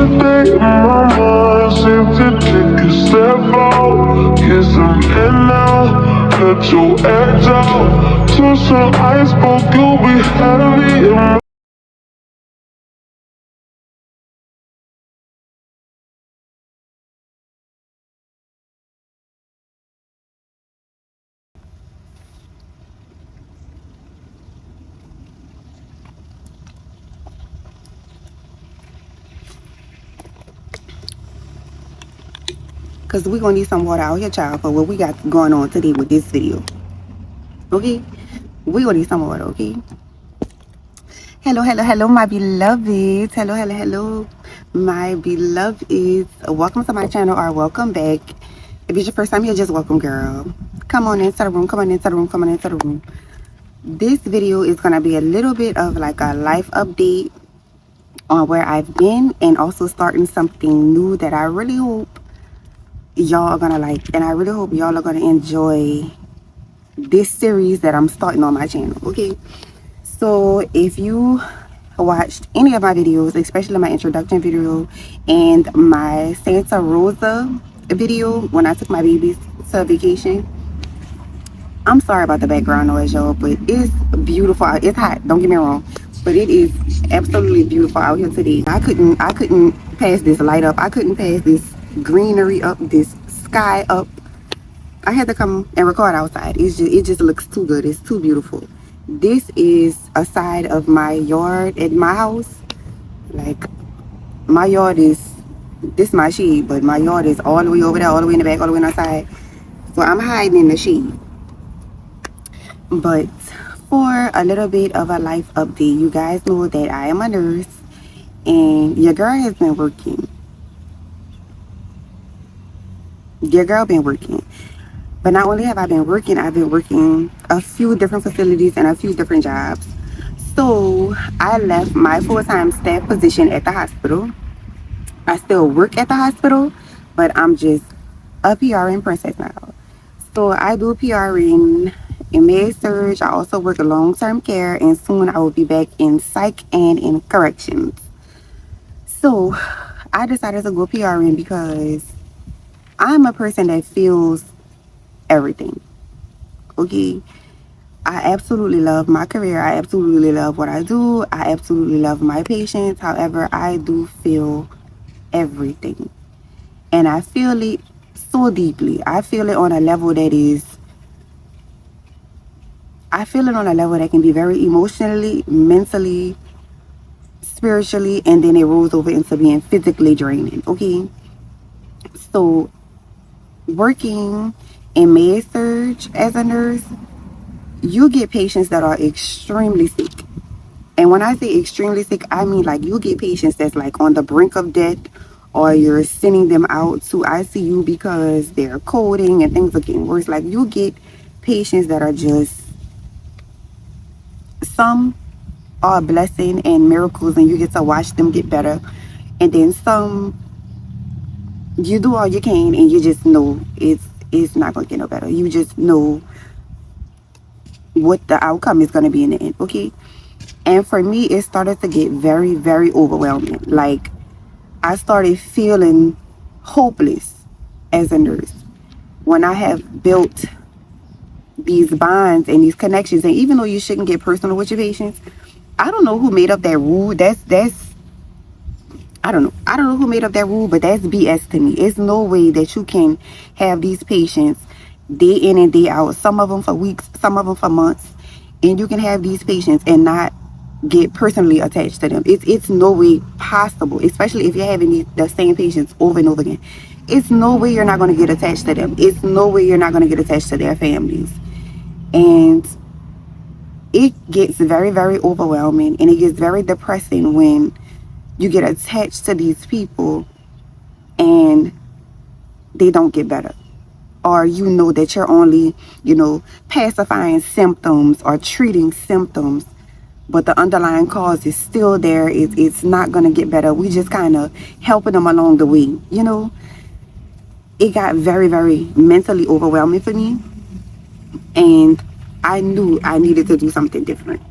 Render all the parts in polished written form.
day my mind seems to take a step out. Yes, I'm in now, let your edge out. Touch some iceberg, you'll be heavy in my because we're going to need some water out here, child, for what we got going on today with this video. Okay? We're going to need some water, okay? Hello, my beloveds. Hello, my beloveds. Welcome to my channel or welcome back. If it's your first time here, just welcome, girl. Come on into the room. This video is going to be a little bit of like a life update on where I've been and also starting something new that I really hope y'all are gonna like, and I really hope y'all are gonna enjoy this series that I'm starting on my channel. Okay, so if you watched any of my videos, especially my introduction video and my Santa Rosa video when I took my babies to vacation, I'm sorry about the background noise, y'all, but it's beautiful. It's hot, don't get me wrong, but it is absolutely beautiful out here today. I couldn't pass this light up. I couldn't pass this greenery up, this sky up. I had to come and record outside. It just looks too good. It's too beautiful. This is a side of my yard at my house. Like, my yard is, this is my shade, but my yard is all the way over there, all the way in the back, all the way on the side. So I'm hiding in the shade. But for a little bit of a life update, you guys know that I am a nurse and your girl has been working. Your girl been working. But not only have I been working, I've been working a few different facilities and a few different jobs. So I left my full-time staff position at the hospital. I still work at the hospital, but I'm just a PRN princess now. So I do PRN in med-surg. I also work in long-term care, and soon I will be back in psych and in corrections. So I decided to go PRN because I'm a person that feels everything. Okay, I absolutely love my career. I absolutely love what I do. I absolutely love my patients. However, I do feel everything, and I feel it so deeply. I feel it on a level that can be very emotionally, mentally, spiritually, and then it rolls over into being physically draining. Okay, so working in med-surg as a nurse, you get patients that are extremely sick. And when I say extremely sick, I mean like you get patients that's like on the brink of death, or you're sending them out to ICU because they're coding and things are getting worse. Like you get patients that are just, some are a blessing and miracles and you get to watch them get better. And then some, you do all you can and you just know it's not going to get no better. You just know what the outcome is going to be in the end. Okay. And for me, it started to get very, very overwhelming. Like, I started feeling hopeless as a nurse when I have built these bonds and these connections. And even though you shouldn't get personal with your patients, I don't know who made up that rule. I don't know who made up that rule, but that's BS to me. It's no way that you can have these patients day in and day out, some of them for weeks, some of them for months, and you can have these patients and not get personally attached to them. It's no way possible, especially if you're having the same patients over and over again. It's no way you're not going to get attached to them. It's no way you're not going to get attached to their families. And it gets very, very overwhelming, and it gets very depressing when you get attached to these people and they don't get better. Or you know that you're only, pacifying symptoms or treating symptoms, but the underlying cause is still there. It's not going to get better. We just kind of helping them along the way. It got very, very mentally overwhelming for me. And I knew I needed to do something different.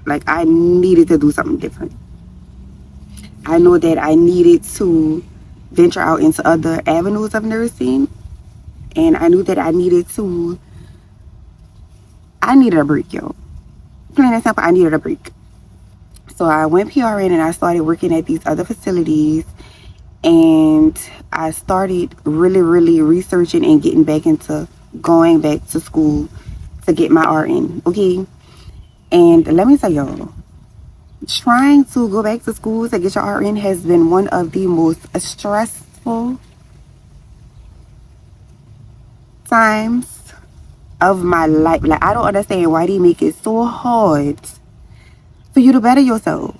Like, I needed to do something different. I know that I needed to venture out into other avenues of nursing, and I knew that I needed a break, yo. Plain and simple, I needed a break. So I went PRN and I started working at these other facilities, and I started really researching and getting back into going back to school to get my RN, okay? And let me tell y'all, trying to go back to school to get your RN has been one of the most stressful times of my life. Like, I don't understand why they make it so hard for you to better yourself.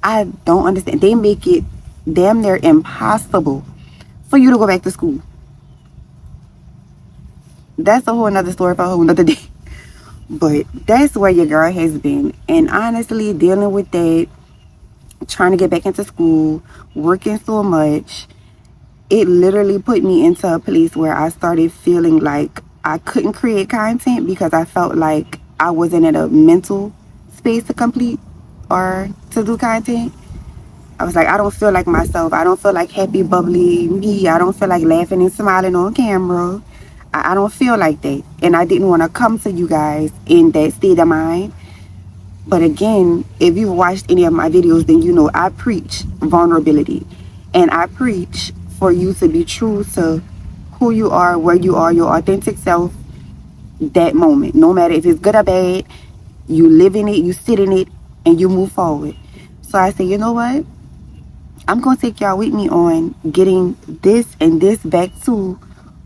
I don't understand. They make it damn near impossible for you to go back to school. That's a whole nother story for a whole nother day. But that's where your girl has been. And honestly, dealing with that, trying to get back into school, working so much, it literally put me into a place where I started feeling like I couldn't create content because I felt like I wasn't in a mental space to complete or to do content. I was like, I don't feel like myself. I don't feel like happy, bubbly me. I don't feel like laughing and smiling on camera. I don't feel like that. And I didn't want to come to you guys in that state of mind. But again, if you've watched any of my videos, then you know I preach vulnerability. And I preach for you to be true to who you are, where you are, your authentic self, that moment. No matter if it's good or bad, you live in it, you sit in it, and you move forward. So I say, you know what? I'm going to take y'all with me on getting this and this back to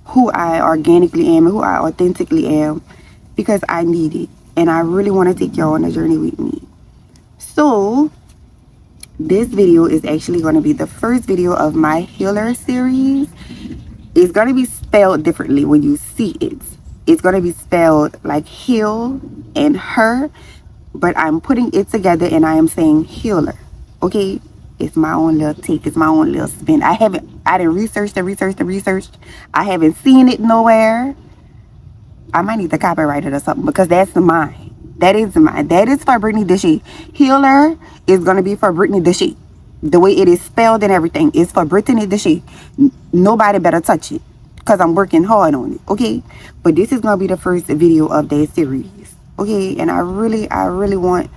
who I organically am and who I authentically am, because I need it. And I really want to take y'all on a journey with me. So this video is actually going to be the first video of my healHER series. It's going to be spelled differently when you see it. It's going to be spelled like heal and her, but I'm putting it together and I am saying healHER. Okay? It's my own little take. It's my own little spin. I didn't research. I haven't seen it nowhere. I might need to copyright it or something because that's mine. That is mine. That is for Brittany Deshay. healHER is going to be for Brittany Deshay. The way it is spelled and everything is for Brittany Deshay. Nobody better touch it because I'm working hard on it, okay? But this is going to be the first video of that series, okay? And I really want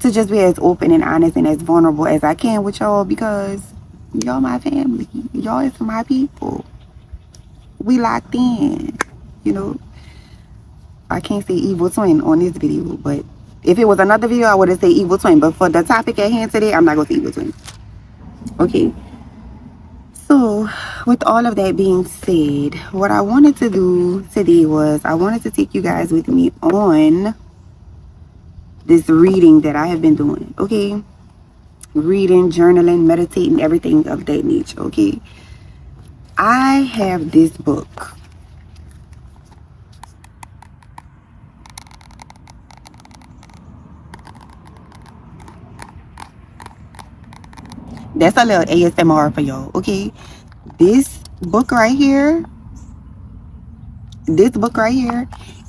to just be as open and honest and as vulnerable as I can with y'all, because y'all my family. Y'all is my people. We locked in, you know. I can't say evil twin on this video, but if it was another video, I would have said evil twin. But for the topic at hand today, I'm not going to say evil twin. Okay. So, with all of that being said, what I wanted to do today was I wanted to take you guys with me on this reading that I have been doing, okay? Reading, journaling, meditating, everything of that nature, okay? I have this book. That's a little ASMR for y'all, okay? This book right here,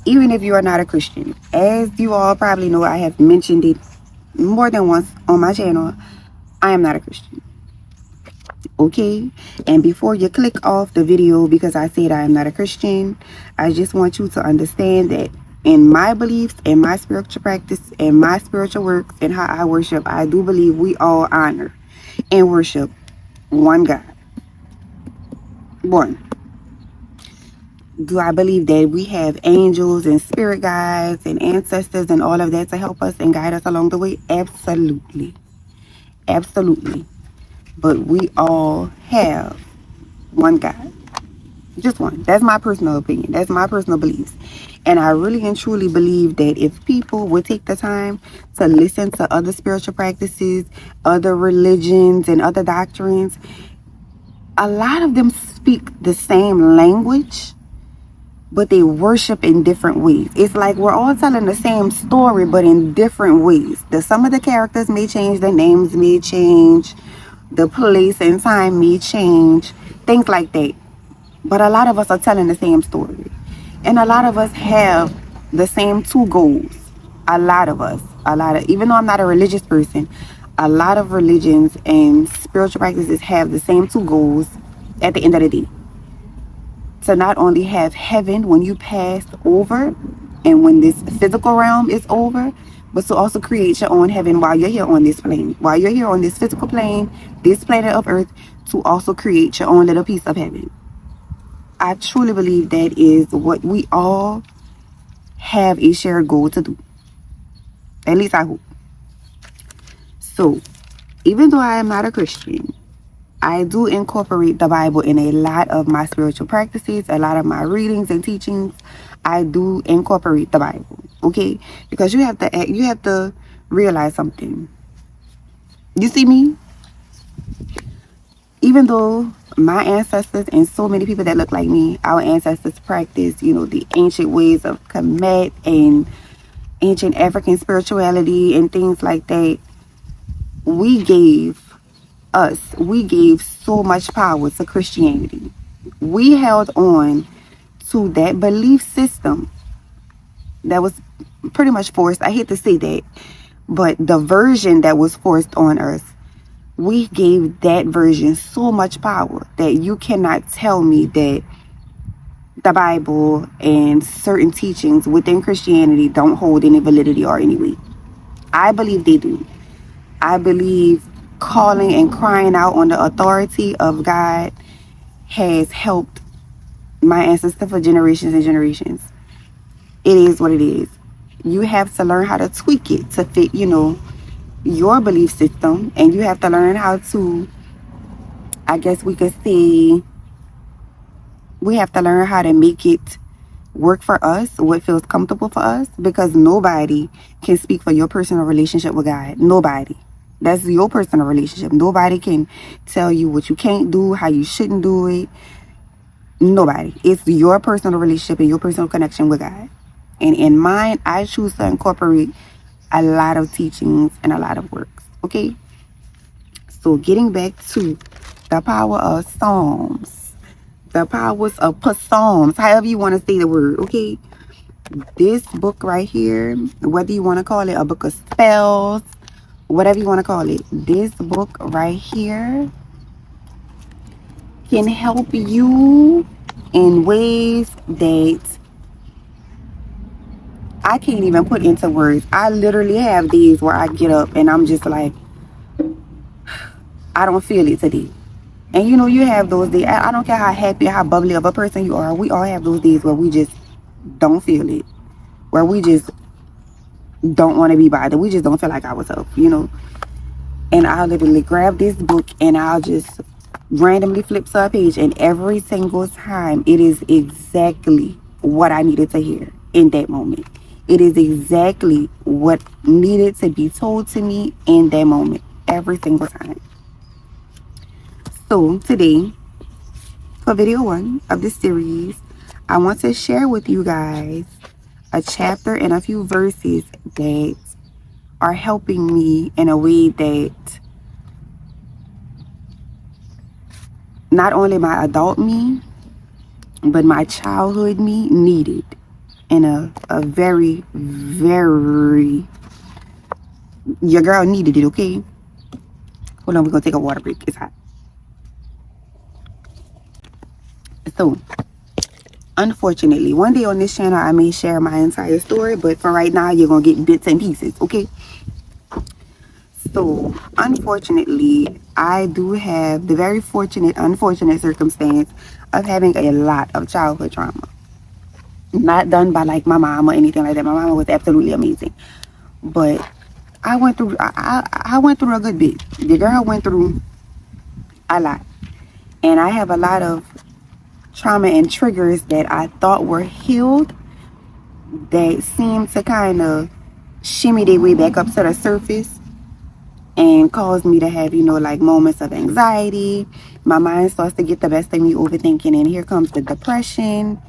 even if you are not a Christian, as you all probably know, I have mentioned it more than once on my channel, I am not a Christian, okay? And before you click off the video because I said I am not a Christian, I just want you to understand that in my beliefs and my spiritual practice and my spiritual works and how I worship, I do believe we all honor and worship one God. One. Do I believe that we have angels and spirit guides and ancestors and all of that to help us and guide us along the way? Absolutely. Absolutely. But we all have one God. Just one. That's my personal opinion. That's my personal beliefs. And I really and truly believe that if people would take the time to listen to other spiritual practices, other religions, and other doctrines, a lot of them speak the same language, but they worship in different ways. It's like we're all telling the same story, but in different ways. Some of the characters may change, the names may change, the place and time may change, things like that. But a lot of us are telling the same story. And a lot of us have the same two goals. Even though I'm not a religious person, a lot of religions and spiritual practices have the same two goals at the end of the day. To not only have heaven when you pass over and when this physical realm is over, but to also create your own heaven while you're here on this plane. While you're here on this physical plane, this planet of Earth, to also create your own little piece of heaven. I truly believe that is what we all have a shared goal to do. At least I hope. So, even though I am not a Christian, I do incorporate the Bible in a lot of my spiritual practices, a lot of my readings and teachings. I do incorporate the Bible, okay? Because you have to realize something. You see me? Even though my ancestors and so many people that look like me, our ancestors practice, the ancient ways of Kemet and ancient African spirituality and things like that, we gave so much power to Christianity. We held on to that belief system that was pretty much forced. I hate to say that, but the version that was forced on us, we gave that version so much power that you cannot tell me that the Bible and certain teachings within Christianity don't hold any validity or any weight. I believe they do. I believe calling and crying out on the authority of God has helped my ancestors for generations and generations. It is what it is. You have to learn how to tweak it to fit, your belief system, and you have to learn how to, I guess we could say, we have to learn how to make it work for us, what feels comfortable for us, because nobody can speak for your personal relationship with God. Nobody. That's your personal relationship. Nobody can tell you what you can't do, how you shouldn't do it. Nobody. It's your personal relationship and your personal connection with God. And in mine, I choose to incorporate a lot of teachings and a lot of works. Okay? So getting back to the power of Psalms. The powers of Psalms. However you want to say the word. Okay? This book right here, whether you want to call it a book of spells, whatever you want to call it, this book right here can help you in ways that I can't even put into words. I literally have days where I get up and I'm just like, I don't feel it today. And you have those days. I don't care how happy, how bubbly of a person you are. We all have those days where we just don't feel it. Where we just don't want to be bothered. We just don't feel like ourselves, And I'll literally grab this book and I'll just randomly flip to a page. And every single time, it is exactly what I needed to hear in that moment. It is exactly what needed to be told to me in that moment. Every single time. So today, for video 1 of this series, I want to share with you guys a chapter and a few verses that are helping me in a way that not only my adult me, but my childhood me needed in a very, very, your girl needed it, okay? Hold on, we're going to take a water break. It's hot. So, unfortunately, one day on this channel, I may share my entire story, but for right now, you're going to get bits and pieces, okay? So, unfortunately, I do have the very unfortunate circumstance of having a lot of childhood trauma. Not done by like my mom or anything like that. My mama was absolutely amazing. But I went through a good bit. The girl went through a lot. And I have a lot of trauma and triggers that I thought were healed that seem to kind of shimmy their way back up to the surface and cause me to have, like moments of anxiety. My mind starts to get the best of me, overthinking, and here comes the depression.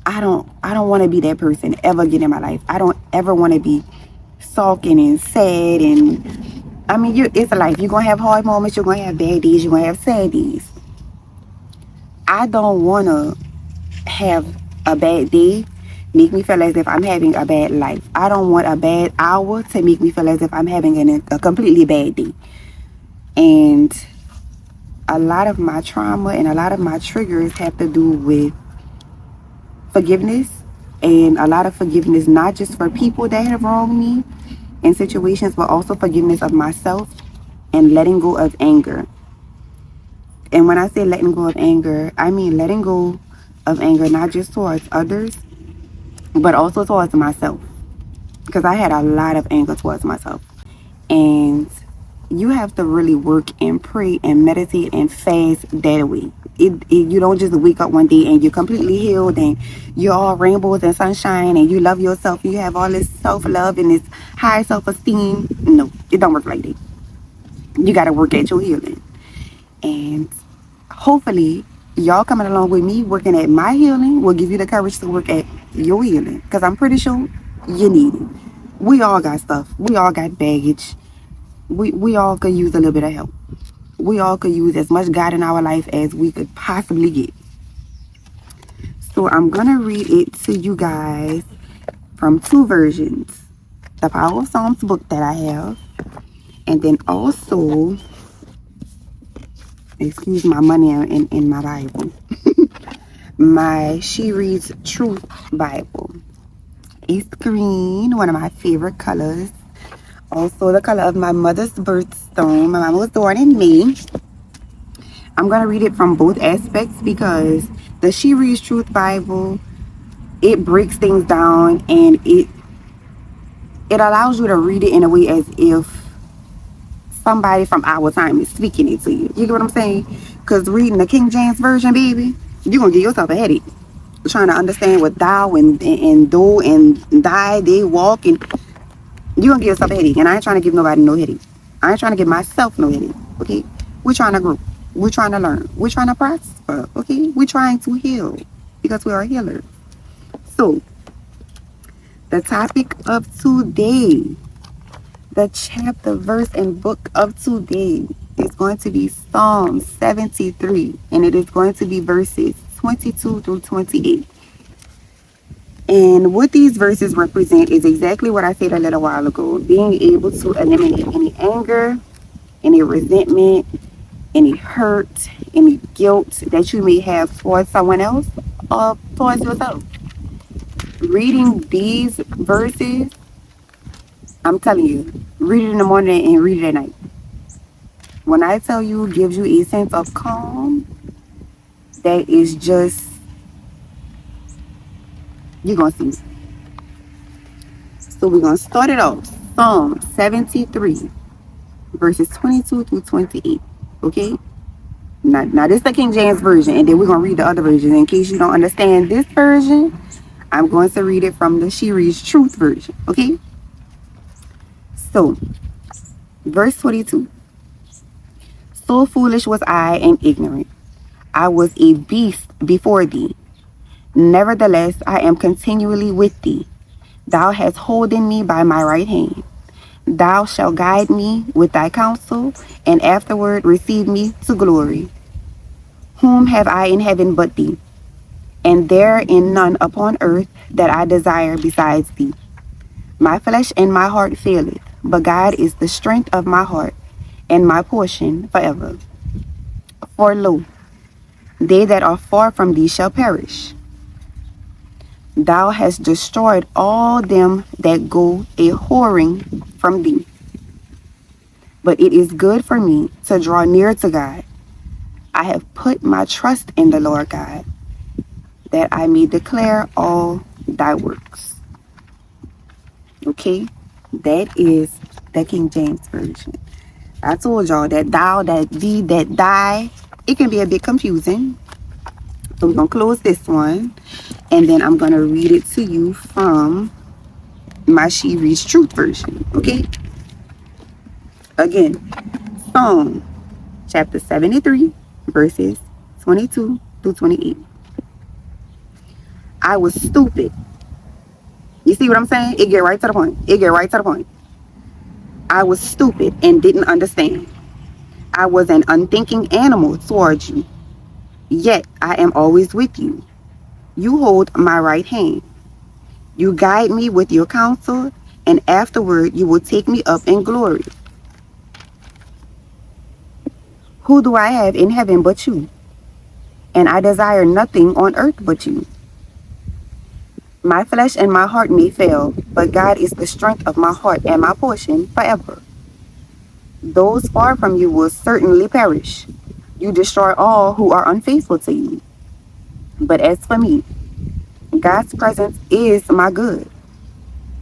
I don't want to be that person ever again in my life. I don't ever want to be sulking and sad. And I mean, it's life. You're going to have hard moments. You're going to have bad days. You're going to have sad days. I don't want to have a bad day make me feel as if I'm having a bad life. I don't want a bad hour to make me feel as if I'm having a completely bad day. And a lot of my trauma and a lot of my triggers have to do with forgiveness, and a lot of forgiveness, not just for people that have wronged me in situations, but also forgiveness of myself and letting go of anger. And when I say letting go of anger, I mean letting go of anger not just towards others, but also towards myself. Because I had a lot of anger towards myself. And you have to really work and pray and meditate and fast that way. You don't just wake up one day and you're completely healed and you're all rainbows and sunshine and you love yourself. You have all this self-love and this high self-esteem. No, it don't work like that. You got to work at your healing. And hopefully, y'all coming along with me working at my healing will give you the courage to work at your healing. Because I'm pretty sure you need it. We all got stuff. We all got baggage. We all could use a little bit of help. We all could use as much God in our life as we could possibly get. So I'm going to read it to you guys from two versions. The Power of Psalms book that I have. And then also, excuse my money in my Bible. My She Reads Truth Bible. It's green, one of my favorite colors. Also the color of my mother's birthstone. My mama was born in May. I'm going to read it from both aspects because the She Reads Truth Bible, it breaks things down and it allows you to read it in a way as if somebody from our time is speaking it to you. You get what I'm saying? Because reading the King James Version, baby, you're going to give yourself a headache. Trying to understand what thou and do and thy, they walk, and you're going to give yourself a headache. And I ain't trying to give nobody no headache. I ain't trying to give myself no headache. Okay? We're trying to grow. We're trying to learn. We're trying to prosper. Okay? We're trying to heal because we are healers. So, the topic of today, the chapter, verse, and book of today is going to be Psalm 73, and it is going to be verses 22 through 28. And what these verses represent is exactly what I said a little while ago, being able to eliminate any anger, any resentment, any hurt, any guilt that you may have towards someone else or towards yourself. Reading these verses, I'm telling you, read it in the morning and read it at night. When I tell you, it gives you a sense of calm that is just, you're going to see. So we're going to start it off. Psalm 73, verses 22 through 28. Okay? Now this is the King James Version, and then we're going to read the other version. In case you don't understand this version, I'm going to read it from the She Reads Truth version. Okay? So, verse 22. So foolish was I and ignorant. I was a beast before thee. Nevertheless, I am continually with thee. Thou hast holden me by my right hand. Thou shalt guide me with thy counsel, and afterward receive me to glory. Whom have I in heaven but thee? And there in none upon earth that I desire besides thee. My flesh and my heart faileth, but God is the strength of my heart, and my portion forever. For lo, they that are far from thee shall perish. Thou hast destroyed all them that go a whoring from thee. But it is good for me to draw near to God. I have put my trust in the Lord God, that I may declare all thy works. Okay? That is the King James Version. I told y'all that thou, that thee, that thy, it can be a bit confusing. So we're going to close this one. And then I'm going to read it to you from my She Reads Truth version. Okay? Again, Psalm chapter 73, verses 22 through 28. I was stupid. You see what I'm saying? It get right to the point. It get right to the point. I was stupid and didn't understand. I was an unthinking animal towards you. Yet I am always with you. You hold my right hand. You guide me with your counsel, and afterward you will take me up in glory. Who do I have in heaven but you? And I desire nothing on earth but you. My flesh and my heart may fail, but God is the strength of my heart and my portion forever. Those far from you will certainly perish. You destroy all who are unfaithful to you. But as for me, God's presence is my good.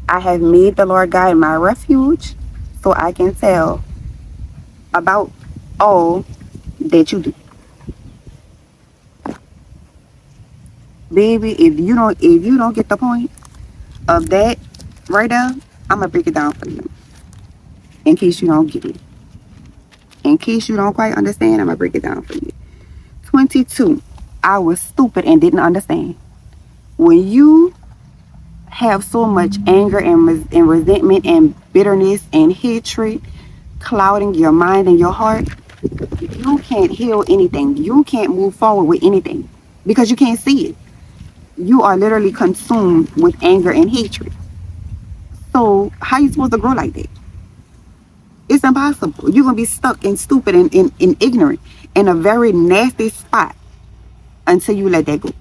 I have made the Lord God my refuge, so I can tell about all that you do. Baby, if you don't get the point of that right there, I'm gonna break it down for you. In case you don't get it. In case you don't quite understand, I'm gonna break it down for you. 22. I was stupid and didn't understand. When you have so much anger and resentment and bitterness and hatred clouding your mind and your heart, you can't heal anything. You can't move forward with anything because you can't see it. You are literally consumed with anger and hatred. So how are you supposed to grow like that? It's impossible. You're going to be stuck and stupid and ignorant in a very nasty spot until you let that go.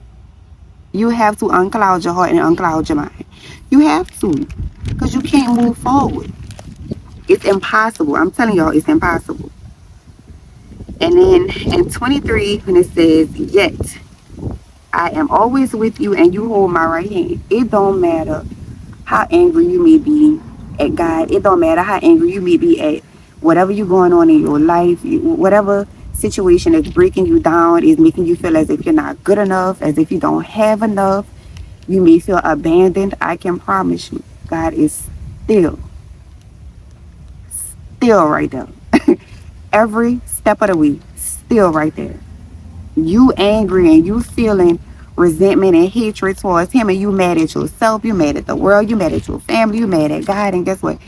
You have to uncloud your heart and uncloud your mind. You have to, because you can't move forward. It's impossible. I'm telling y'all, it's impossible. And then in 23, when it says, yet I am always with you and you hold my right hand. It don't matter how angry you may be at God. It don't matter how angry you may be at whatever you're going on in your life, whatever situation is breaking you down, is making you feel as if you're not good enough, as if you don't have enough. You may feel abandoned. I can promise you, God is still right there. Every step of the way, still right there. You angry and you feeling resentment and hatred towards him, and you mad at yourself, you mad at the world, you mad at your family, you mad at God, and guess what?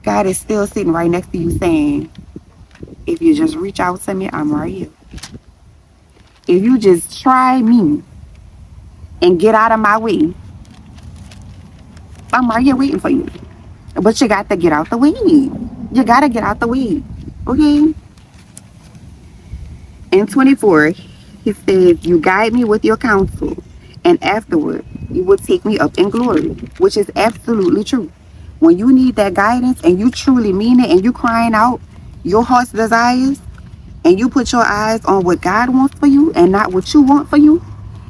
God is still sitting right next to you saying, if you just reach out to me, I'm right here. If you just try me and get out of my way, I'm right here waiting for you. But you got to get out the way. You got to get out the way. Okay? In 24, he says, you guide me with your counsel, and afterward you will take me up in glory, which is absolutely true. When you need that guidance and you truly mean it and you crying out your heart's desires and you put your eyes on what God wants for you and not what you want for you,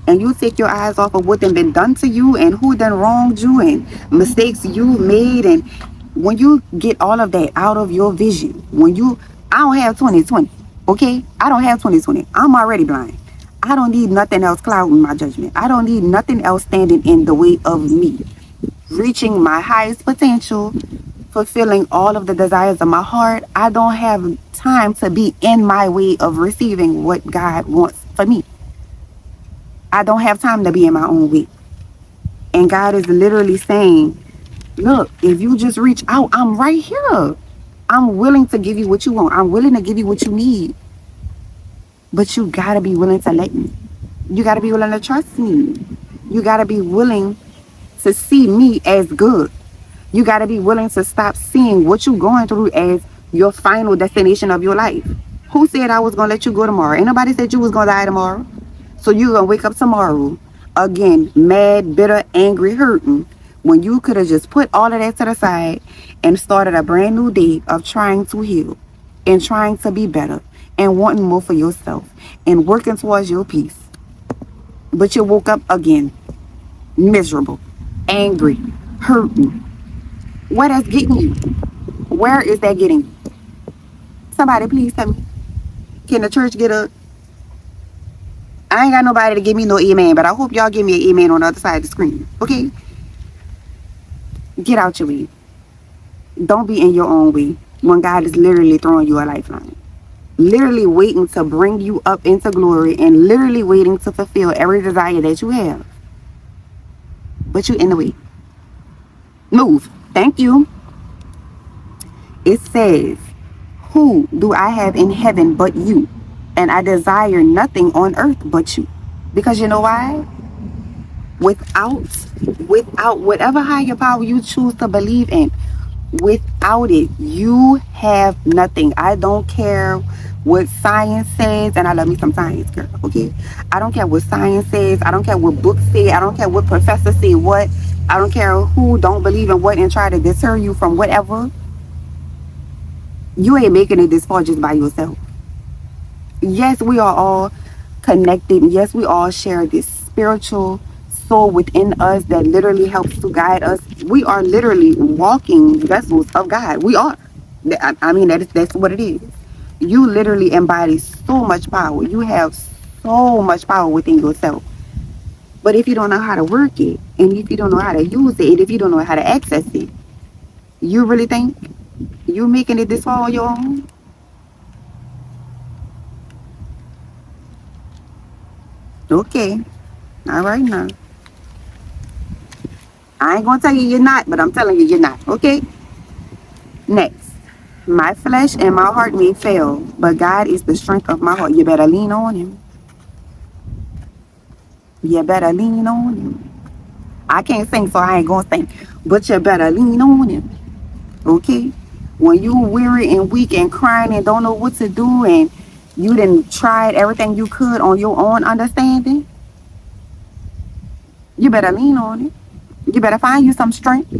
and you take your eyes off of what done been done to you and who done wronged you and mistakes you made, and when you get all of that out of your vision, I don't have 2020, okay? I don't have 2020. I'm already blind. I don't need nothing else clouding my judgment. I don't need nothing else standing in the way of me reaching my highest potential, fulfilling all of the desires of my heart. I don't have time to be in my way of receiving what God wants for me. I don't have time to be in my own way. And God is literally saying, look, if you just reach out, I'm right here. I'm willing to give you what you want. I'm willing to give you what you need. But you gotta be willing to let me. You gotta be willing to trust me. You gotta be willing to see me as good. You gotta be willing to stop seeing what you're going through as your final destination of your life. Who said I was gonna let you go tomorrow? Ain't nobody said you was gonna die tomorrow. So you're gonna wake up tomorrow again, mad, bitter, angry, hurting, when you could have just put all of that to the side and started a brand new day of trying to heal and trying to be better and wanting more for yourself and working towards your peace. But you woke up again, miserable, angry, hurting. What is getting you? Where is that getting you? Somebody please tell me. Can the church get up? I ain't got nobody to give me no amen, but I hope y'all give me an amen on the other side of the screen. Okay? Get out your way. Don't be in your own way when God is literally throwing you a lifeline. Literally waiting to bring you up into glory and literally waiting to fulfill every desire that you have. But you in the way. Move. Thank you. It says, who do I have in heaven but you? And I desire nothing on earth but you. Because you know why? Without, without whatever higher power you choose to believe in, without it, you have nothing. I don't care what science says, and I love me some science, girl, okay? I don't care what science says. I don't care what books say. I don't care what professors say what. I don't care who don't believe in what and try to deter you from whatever. You ain't making it this far just by yourself. Yes, we are all connected. Yes, we all share this spiritual soul within us that literally helps to guide us. We are literally walking vessels of God. We are. I mean, that's what it is. You literally embody so much power. You have so much power within yourself. But if you don't know how to work it, and if you don't know how to use it, and if you don't know how to access it, you really think you making it this far on your own? Okay. All right now. I ain't gonna tell you you're not, but I'm telling you you're not. Okay? Next. My flesh and my heart may fail, but God is the strength of my heart. You better lean on him. You better lean on him. I can't sing, so I ain't gonna sing. But you better lean on him. Okay? When you weary and weak and crying and don't know what to do, and you done tried everything you could on your own understanding, you better lean on it. You better find you some strength.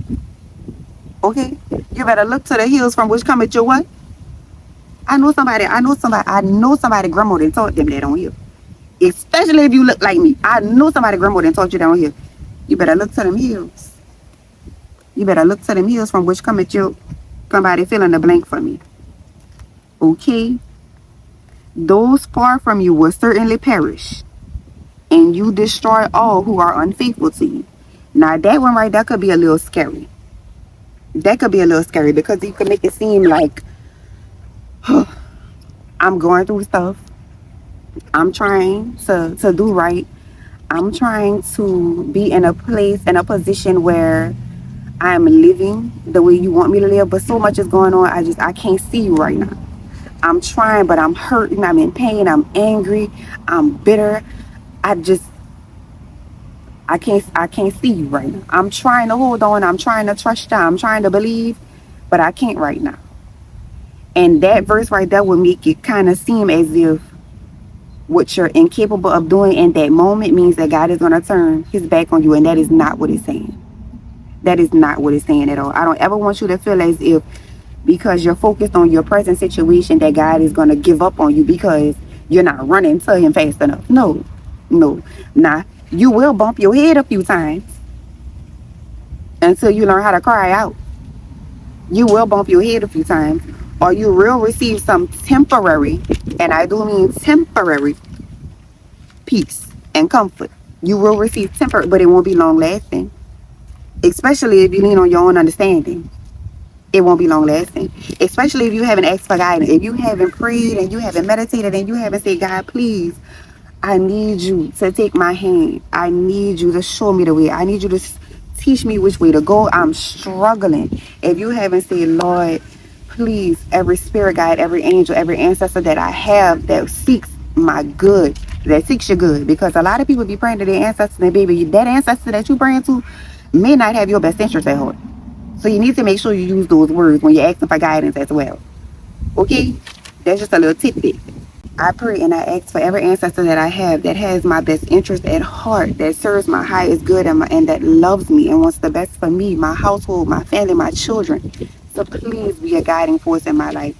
Okay? You better look to the hills from which cometh your what? I know somebody grandma done taught them that on here. Especially if you look like me. I know somebody grandma done taught you that on here. You better look to them hills. You better look to them hills from which cometh your, somebody fill in the blank for me. Okay? Those far from you will certainly perish, and you destroy all who are unfaithful to you. Now that one right there could be a little scary. That could be a little scary because you could make it seem like I'm going through stuff. I'm trying to do right. I'm trying to be in a place, in a position where I'm living the way you want me to live, but so much is going on. I can't see you right now. I'm trying, but I'm hurting. I'm in pain. I'm angry. I'm bitter. I just, I can't see you right now. I'm trying to hold on. I'm trying to trust you. I'm trying to believe, but I can't right now. And that verse right there would make it kind of seem as if what you're incapable of doing in that moment means that God is going to turn his back on you. And that is not what it's saying. That is not what it's saying at all. I don't ever want you to feel as if because you're focused on your present situation that God is going to give up on you because you're not running to him fast enough. No, no. Nah, you will bump your head a few times until you learn how to cry out. You will bump your head a few times, or you will receive some temporary, and I do mean temporary, peace and comfort. You will receive temporary, but it won't be long lasting, especially if you lean on your own understanding. It won't be long lasting, especially if you haven't asked for guidance, if you haven't prayed and you haven't meditated and you haven't said, God, please, I need you to take my hand. I need you to show me the way. I need you to teach me which way to go. I'm struggling. If you haven't said, Lord, please, every spirit guide, every angel, every ancestor that I have that seeks my good, that seeks your good, because a lot of people be praying to their ancestors, and baby, that ancestor that you praying to may not have your best interest at heart. So you need to make sure you use those words when you're asking for guidance as well. Okay? That's just a little tidbit. I pray and I ask for every ancestor that I have that has my best interest at heart, that serves my highest good, and that loves me and wants the best for me, my household, my family, my children. So please be a guiding force in my life.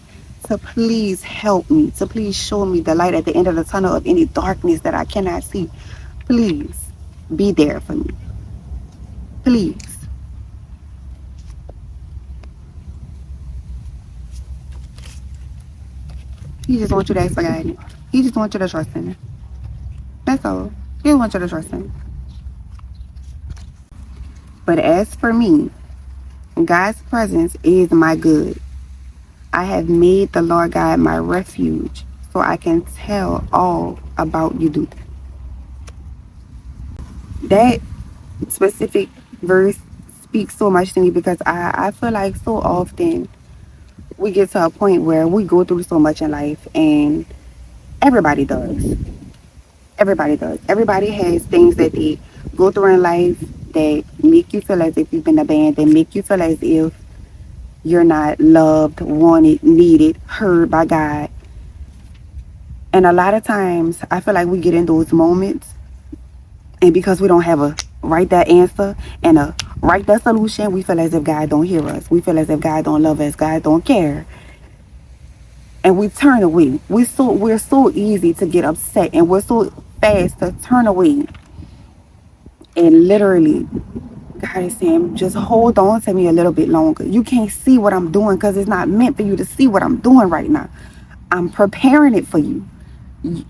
So please help me. So please show me the light at the end of the tunnel of any darkness that I cannot see. Please be there for me. Please. He just wants you to ask for guidance. He just wants you to trust him. That's all. He just wants you to trust him. But as for me, God's presence is my good. I have made the Lord God my refuge, so I can tell all about you do. That specific verse speaks so much to me because I feel like so often we get to a point where we go through so much in life, and everybody does. Everybody does. Everybody has things that they go through in life that make you feel as if you've been abandoned, make you feel as if you're not loved, wanted, needed, heard by God. And a lot of times, I feel like we get in those moments, and because we don't have a right that answer and a right that solution, we feel as if God don't hear us. We feel as if God don't love us. God don't care. And we turn away. We're so easy to get upset, and we're so fast to turn away. And literally, God is saying, just hold on to me a little bit longer. You can't see what I'm doing because it's not meant for you to see what I'm doing right now. I'm preparing it for you.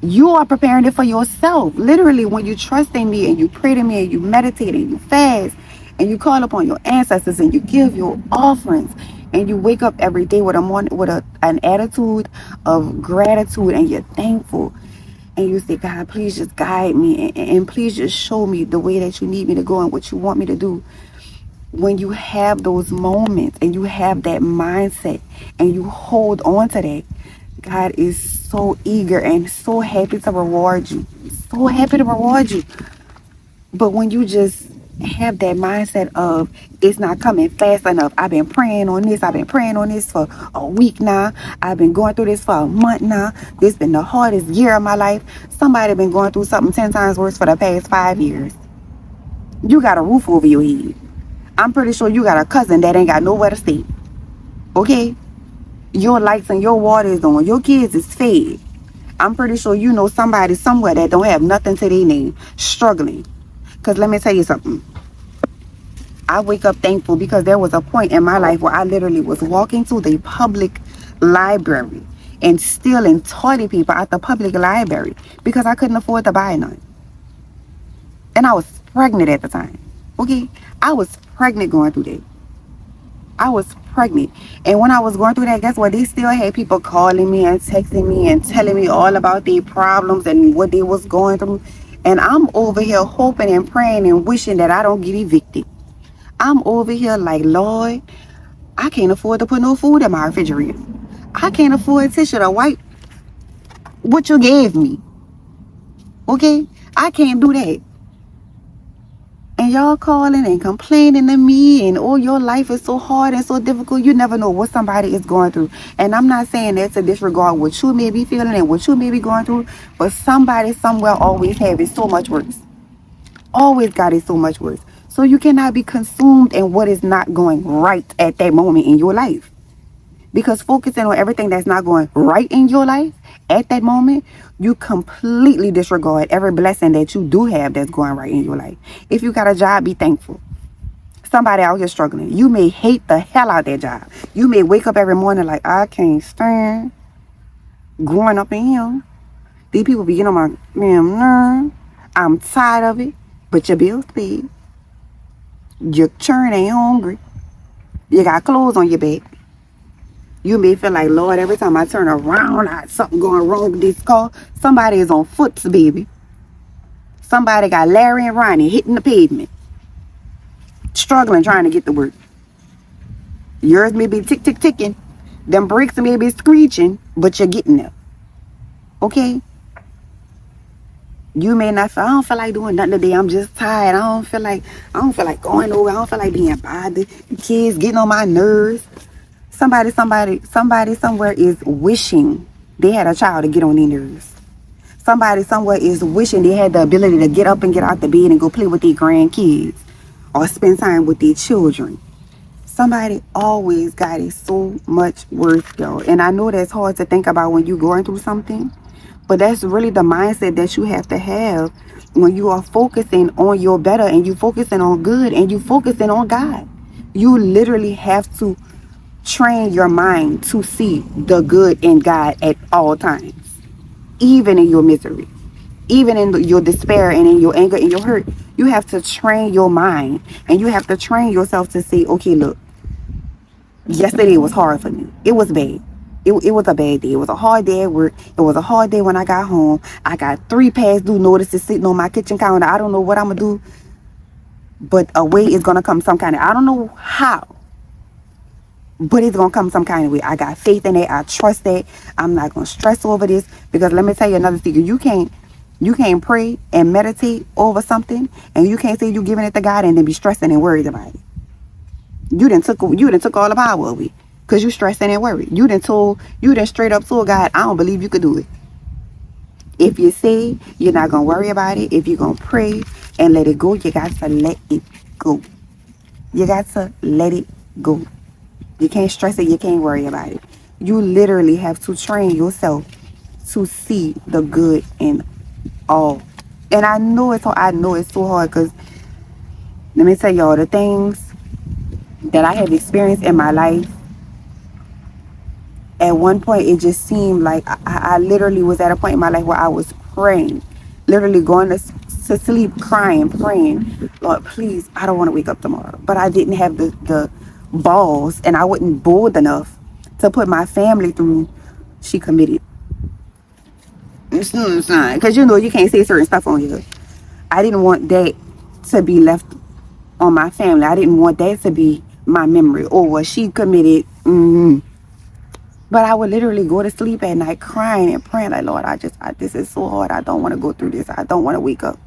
You are preparing it for yourself. Literally, when you trust in me and you pray to me and you meditate and you fast and you call upon your ancestors and you give your offerings and you wake up every day with an attitude of gratitude and you're thankful and you say, God, please just guide me and please just show me the way that you need me to go and what you want me to do. When you have those moments and you have that mindset and you hold on to that, God is so eager and so happy to reward you. So happy to reward you. But when you just have that mindset of it's not coming fast enough. I've been praying on this. I've been praying on this for a week now. I've been going through this for a month now. This has been the hardest year of my life. Somebody been going through something 10 times worse for the past 5 years. You got a roof over your head. I'm pretty sure you got a cousin that ain't got nowhere to stay. Okay? Your lights and your water is on. Your kids is fed. I'm pretty sure you know somebody somewhere that don't have nothing to their name, struggling. Because let me tell you something. I wake up thankful because there was a point in my life where I literally was walking to the public library and stealing toilet paper at the public library because I couldn't afford to buy none. And I was pregnant at the time. Okay? I was pregnant going through that. I was pregnant. And when I was going through that, guess what? They still had people calling me and texting me and telling me all about their problems and what they was going through. And I'm over here hoping and praying and wishing that I don't get evicted. I'm over here like, Lord, I can't afford to put no food in my refrigerator. I can't afford tissue to wipe what you gave me. Okay? I can't do that. And y'all calling and complaining to me and oh, your life is so hard and so difficult. You never know what somebody is going through. And I'm not saying that to disregard what you may be feeling and what you may be going through, but somebody somewhere always have it so much worse. Always got it so much worse. So you cannot be consumed in what is not going right at that moment in your life. Because focusing on everything that's not going right in your life at that moment, you completely disregard every blessing that you do have that's going right in your life. If you got a job, be thankful. Somebody out here struggling. You may hate the hell out of that job. You may wake up every morning like, I can't stand growing up in here. These people be getting on my damn nerve. I'm tired of it. But your bills paid. Your children ain't hungry. You got clothes on your back. You may feel like, Lord, every time I turn around, I something going wrong with this car. Somebody is on foot, baby. Somebody got Larry and Ronnie hitting the pavement. Struggling trying to get to work. Yours may be ticking. Them brakes may be screeching, but you're getting there. Okay? You may not feel, I don't feel like doing nothing today. I'm just tired. I don't feel like going over. I don't feel like being bothered. The kids getting on my nerves. Somebody somewhere is wishing they had a child to get on their nerves. Somebody somewhere is wishing they had the ability to get up and get out the bed and go play with their grandkids or spend time with their children. Somebody always got it so much worse, y'all. And I know that's hard to think about when you're going through something, but that's really the mindset that you have to have when you are focusing on your better and you focusing on good and you focusing on God. You literally have to train your mind to see the good in God at all times, even in your misery, even in your despair and in your anger and your hurt. You have to train your mind and you have to train yourself to say, okay, look, yesterday was hard for me. It was bad. It was a bad day. It was a hard day at work. It was a hard day when I got home. I got 3 past due notices sitting on my kitchen counter. I don't know what I'm going to do, but a way is going to come some kind of, I don't know how, but it's going to come some kind of way. I got faith in it. I trust that. I'm not going to stress over this because let me tell you another secret. You can't You can't pray and meditate over something, and you can't say you giving it to God and then be stressing and worried about it. You done took all the power away because you stressing and worried. You done straight up told God, I don't believe you could do it. If you say you're not gonna worry about it, if you're gonna pray and let it go, you got to let it go. You got to let it go. You can't stress it, you can't worry about it. You literally have to train yourself to see the good in all. And I know it's so hard because let me tell y'all the things that I have experienced in my life. At one point, it just seemed like I literally was at a point in my life where I was praying, literally going to sleep, crying, praying, Lord, please, I don't want to wake up tomorrow. But I didn't have the balls, and I wasn't bold enough to put my family through. She committed. Because you can't say certain stuff on here. I didn't want that to be left on my family. I didn't want that to be my memory. Or she committed. But I would literally go to sleep at night crying and praying like, Lord, this is so hard. I don't want to go through this. I don't want to wake up.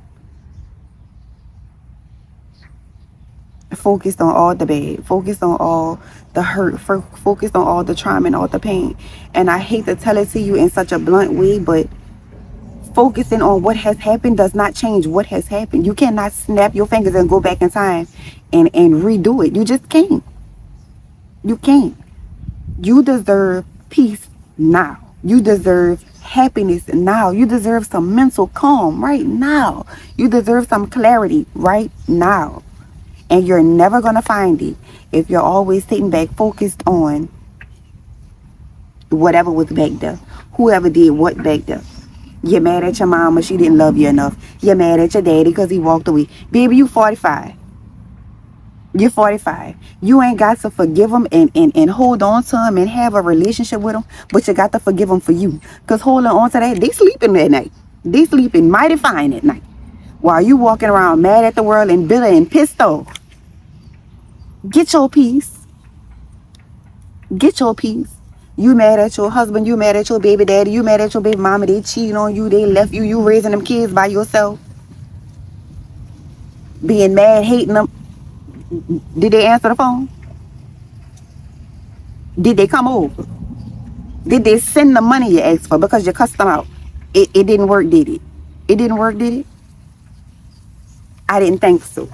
Focused on all the bad. Focused on all the hurt. Focused on all the trauma and all the pain. And I hate to tell it to you in such a blunt way, but focusing on what has happened does not change what has happened. You cannot snap your fingers and go back in time and redo it. You just can't. You can't. You deserve peace now. You deserve happiness now. You deserve some mental calm right now. You deserve some clarity right now. And you're never going to find it if you're always sitting back focused on whatever was back there. Whoever did what back there. You're mad at your mama, she didn't love you enough. You're mad at your daddy because he walked away. Baby, you 45. You're 45. You ain't got to forgive them and hold on to them and have a relationship with them, but you got to forgive them for you. Because holding on to that, they sleeping at night. They sleeping mighty fine at night. While you walking around mad at the world and bitter and pissed off. Get your peace. Get your peace. You mad at your husband, you mad at your baby daddy, you mad at your baby mama, they cheated on you, they left you, you raising them kids by yourself. Being mad, hating them. Did they answer the phone? Did they come over? Did they send the money you asked for because you cussed them out? It didn't work, did it? It didn't work, did it? I didn't think so.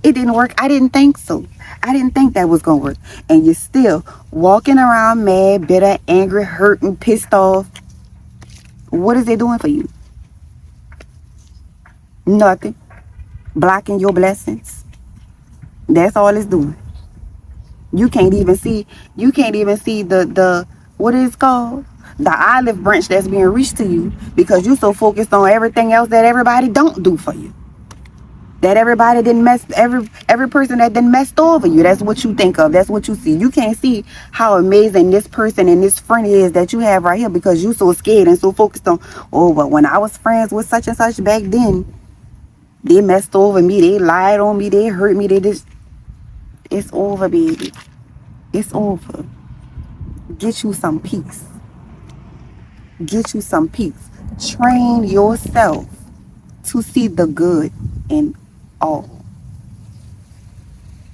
It didn't work. I didn't think so. I didn't think that was going to work. And you're still walking around mad, bitter, angry, hurting, pissed off. What is it doing for you? Nothing. Blocking your blessings. That's all it's doing. You can't even see the what is it called? The olive branch that's being reached to you because you're so focused on everything else that everybody don't do for you. That everybody didn't every person that didn't messed over you. That's what you think of. That's what you see. You can't see how amazing this person and this friend is that you have right here because you're so scared and so focused on, oh, but when I was friends with such and such back then, they messed over me, they lied on me, they hurt me, they just, it's over, baby. It's over. Get you some peace. Get you some peace. Train yourself to see the good in all.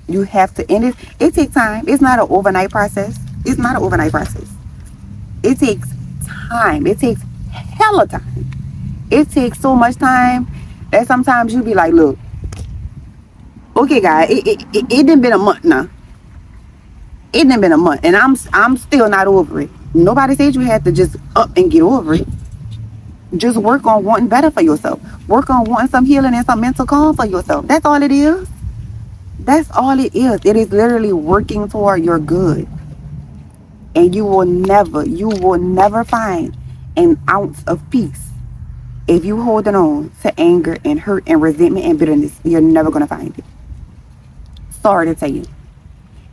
You have to, and it takes time. It's not an overnight process. It's not an overnight process. It takes time. It takes hella time. It takes so much time that sometimes you be like, look, okay, guys, it done been a month now. It done been a month, and I'm still not over it. Nobody said you had to just up and get over it. Just work on wanting better for yourself. Work on wanting some healing and some mental calm for yourself. That's all it is. That's all it is. It is literally working toward your good. And you will never find an ounce of peace if you holding on to anger and hurt and resentment and bitterness. You're never going to find it. Sorry to tell you.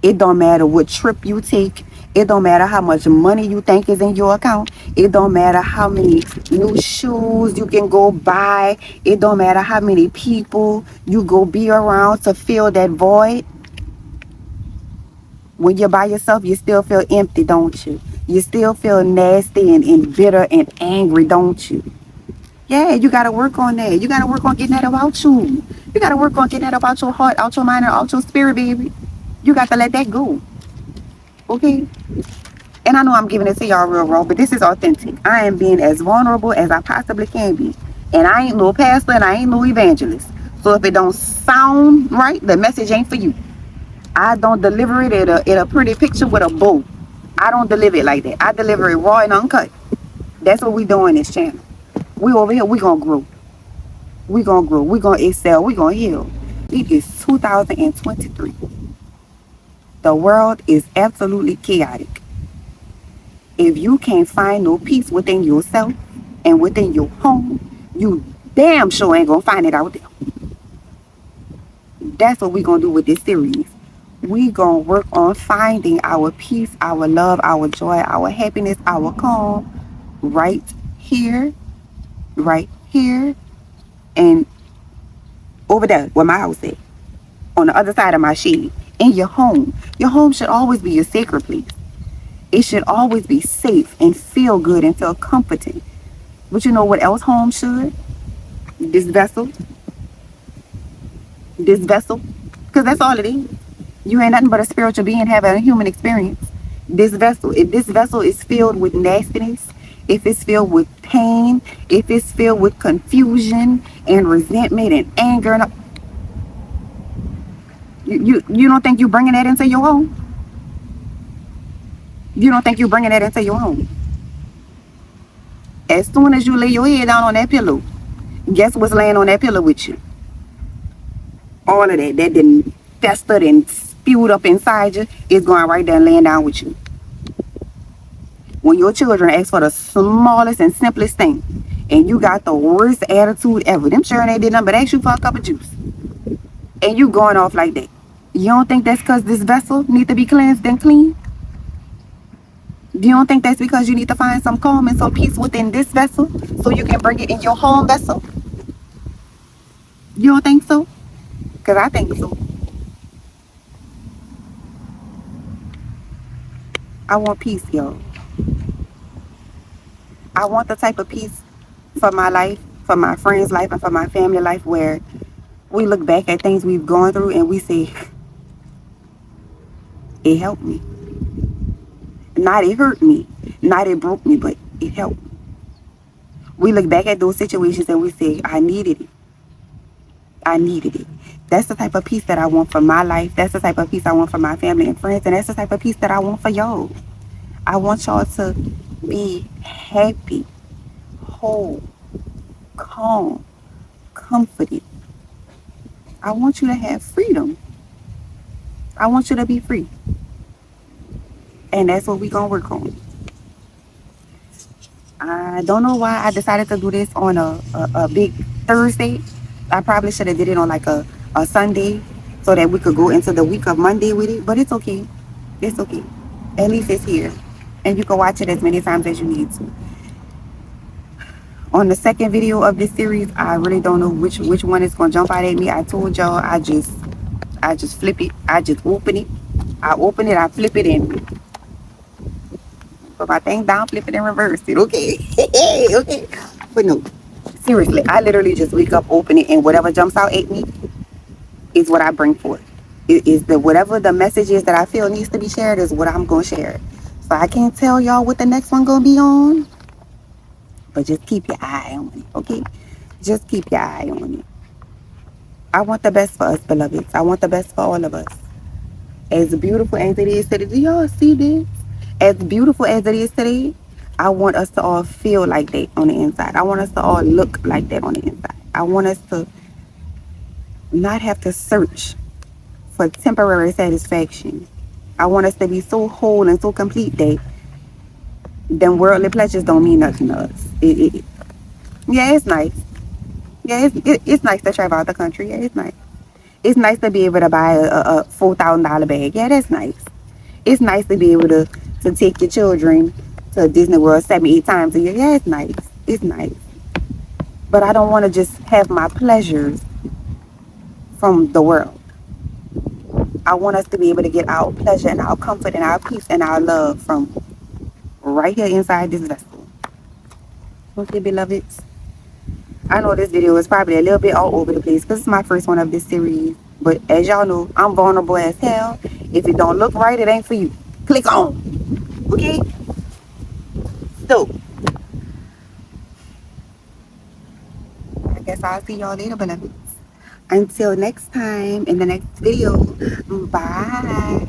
It don't matter what trip you take. It don't matter how much money you think is in your account. It don't matter how many new shoes you can go buy. It don't matter how many people you go be around to fill that void. When you're by yourself, you still feel empty, don't you? You still feel nasty and bitter and angry, don't you? Yeah, you gotta work on that. You gotta work on getting that about you. You gotta work on getting that about your heart, out your mind, and out your spirit, baby. You got to let that go. Okay? And I know I'm giving it to y'all real raw, but this is authentic. I am being as vulnerable as I possibly can be. And I ain't no pastor and I ain't no evangelist. So if it don't sound right, the message ain't for you. I don't deliver it in a pretty picture with a bow. I don't deliver it like that. I deliver it raw and uncut. That's what we do in this channel. We over here, we gonna grow. We gonna grow. We gonna excel. We gonna heal. It is 2023. The world is absolutely chaotic. If you can't find no peace within yourself and within your home, you damn sure ain't gonna find it out there. That's what we gonna do with this series. We gonna work on finding our peace, our love, our joy, our happiness, our calm right here, right here, and over there where my house is, on the other side of my shed, in your home. Your home should always be your sacred place. It should always be safe and feel good and feel comforting. But you know what else home should? This vessel. This vessel. Because that's all it is. You ain't nothing but a spiritual being having a human experience. This vessel. If this vessel is filled with nastiness, if it's filled with pain, if it's filled with confusion and resentment and anger, and you don't think you bringing that into your home? You don't think you bringing that into your home? As soon as you lay your head down on that pillow, guess what's laying on that pillow with you? All of that didn't festered and spewed up inside you is going right there and laying down with you. When your children ask for the smallest and simplest thing, and you got the worst attitude ever, them sure ain't did nothing but ask you for a cup of juice, and you going off like that. You don't think that's because this vessel need to be cleansed and clean? You don't think that's because you need to find some calm and some peace within this vessel so you can bring it in your home vessel? You don't think so? Because I think so. I want peace, y'all. I want the type of peace for my life, for my friends' life, and for my family life where we look back at things we've gone through and we say, it helped me. Not it hurt me, not it broke me, but it helped me. We look back at those situations and we say, I needed it. I needed it. That's the type of peace that I want for my life. That's the type of peace I want for my family and friends. And that's the type of peace that I want for y'all. I want y'all to be happy, whole, calm, comforted. I want you to have freedom. I want you to be free. And that's what we're going to work on. I don't know why I decided to do this on a big Thursday. I probably should have did it on like a Sunday so that we could go into the week of Monday with it. But it's okay. It's okay. At least it's here. And you can watch it as many times as you need to. On the second video of this series, I really don't know which one is going to jump out at me. I told y'all I just flip it. I just open it. I open it, I flip it, and put my thing down, flip it, and reverse it. Okay. Okay. But no, seriously, I literally just wake up, open it, and whatever jumps out at me is what I bring forth. It is whatever the message is that I feel needs to be shared is what I'm going to share. So I can't tell y'all what the next one going to be on. But just keep your eye on it, okay? Just keep your eye on it. I want the best for us, beloveds. I want the best for all of us. As beautiful as it is today, do y'all see this? As beautiful as it is today, I want us to all feel like that on the inside. I want us to all look like that on the inside. I want us to not have to search for temporary satisfaction. I want us to be so whole and so complete that them worldly pleasures don't mean nothing to us. Yeah, it's nice. Yeah, it's nice to travel out the country. Yeah, it's nice. It's nice to be able to buy a $4,000 bag. Yeah, that's nice. It's nice to be able to take your children to Disney World 7-8 times a year. Yeah, it's nice. It's nice. But I don't want to just have my pleasures from the world. I want us to be able to get our pleasure and our comfort and our peace and our love from right here inside this vessel. Okay, beloveds? I know this video is probably a little bit all over the place because it's my first one of this series. But as y'all know, I'm vulnerable as hell. If it don't look right, it ain't for you. Click on. Okay? So, I guess I'll see y'all later, beloveds. Until next time, in the next video. Bye.